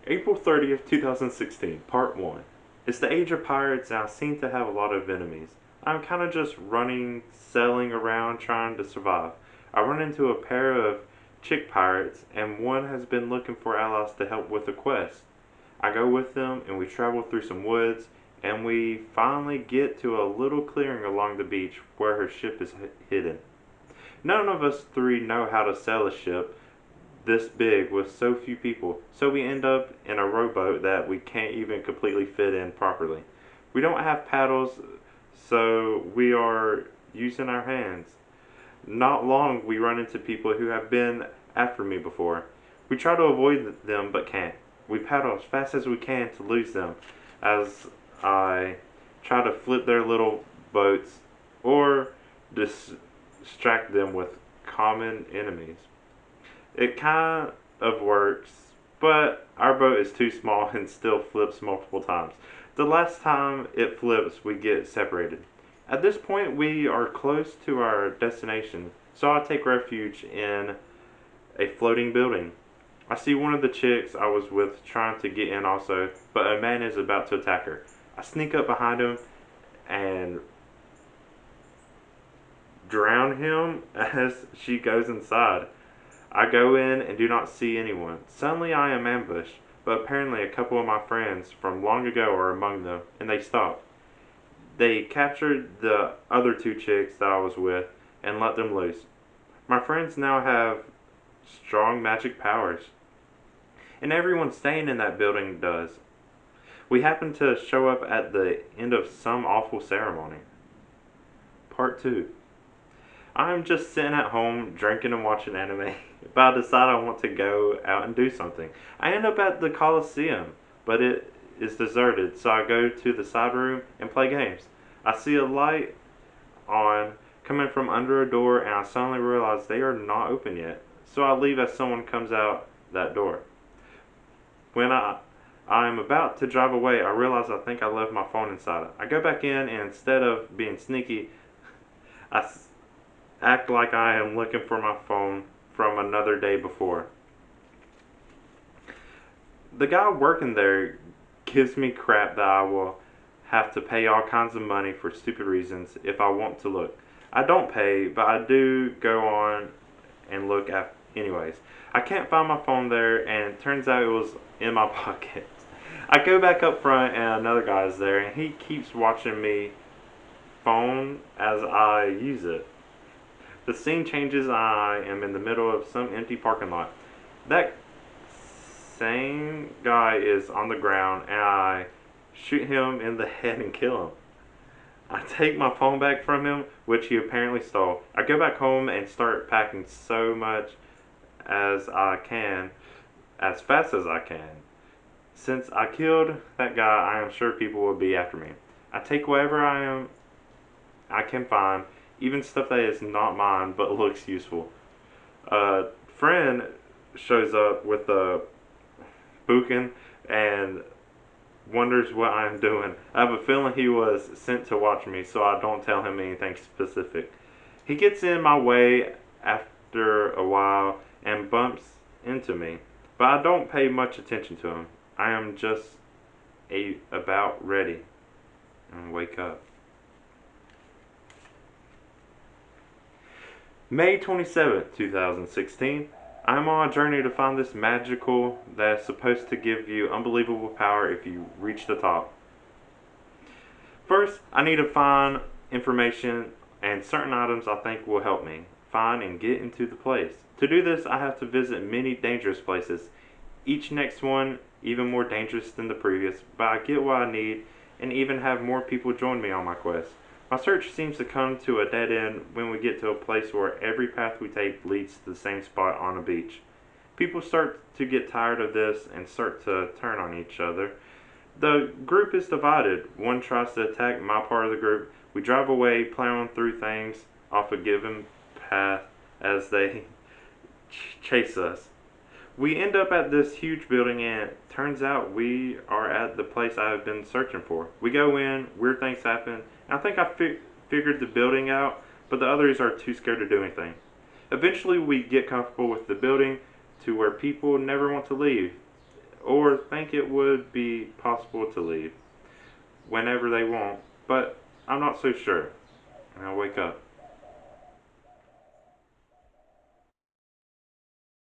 April 30th, 2016, Part 1. It's the age of pirates and I seem to have a lot of enemies. I'm kind of just running, sailing around, trying to survive. I run into a pair of chick pirates and one has been looking for allies to help with a quest. I go with them and we travel through some woods and we finally get to a little clearing along the beach where her ship is hidden. None of us three know how to sail a ship this big with so few people, so we end up in a rowboat that we can't even completely fit in properly. We don't have paddles, so we are using our hands. Not long we run into people who have been after me before. We try to avoid them but can't. We paddle as fast as we can to lose them as I try to flip their little boats or distract them with common enemies. It kind of works, but our boat is too small and still flips multiple times. The last time it flips, we get separated. At this point, we are close to our destination, so I take refuge in a floating building. I see one of the chicks I was with trying to get in also, but a man is about to attack her. I sneak up behind him and drown him as she goes inside. I go in and do not see anyone. Suddenly I am ambushed, but apparently a couple of my friends from long ago are among them, and they stop. They captured the other two chicks that I was with and let them loose. My friends now have strong magic powers, and everyone staying in that building does. We happen to show up at the end of some awful ceremony. Part 2. I'm just sitting at home drinking and watching anime, but I decide I want to go out and do something. I end up at the Coliseum, but it is deserted, so I go to the side room and play games. I see a light on coming from under a door, and I suddenly realize they are not open yet, so I leave as someone comes out that door. When I'm about to drive away, I realize I think I left my phone inside. I go back in, and instead of being sneaky, I act like I am looking for my phone from another day before. The guy working there gives me crap that I will have to pay all kinds of money for stupid reasons if I want to look. I don't pay, but I do go on and look at anyways. I can't find my phone there, and it turns out it was in my pocket. I go back up front, and another guy is there, and he keeps watching me phone as I use it. The scene changes. I am in the middle of some empty parking lot. That same guy is on the ground, and I shoot him in the head and kill him. I take my phone back from him, which he apparently stole. I go back home and start packing so much as I can, as fast as I can. Since I killed that guy, I am sure people will be after me. I take whatever I can find, even stuff that is not mine but looks useful. A friend shows up with a bouquin and wonders what I am doing. I have a feeling he was sent to watch me, so I don't tell him anything specific. He gets in my way after a while and bumps into me, but I don't pay much attention to him. I am just about ready and wake up. May 27th, 2016. I'm on a journey to find this magical that is supposed to give you unbelievable power if you reach the top. First, I need to find information and certain items I think will help me find and get into the place. To do this, I have to visit many dangerous places, each next one even more dangerous than the previous, but I get what I need and even have more people join me on my quest. My search seems to come to a dead end when we get to a place where every path we take leads to the same spot on a beach. People start to get tired of this and start to turn on each other. The group is divided. One tries to attack my part of the group. We drive away, plowing through things off a given path as they chase us. We end up at this huge building, and it turns out we are at the place I have been searching for. We go in, weird things happen. I think I figured the building out, but the others are too scared to do anything. Eventually we get comfortable with the building to where people never want to leave. or think it would be possible to leave whenever they want, but I'm not so sure. And I wake up.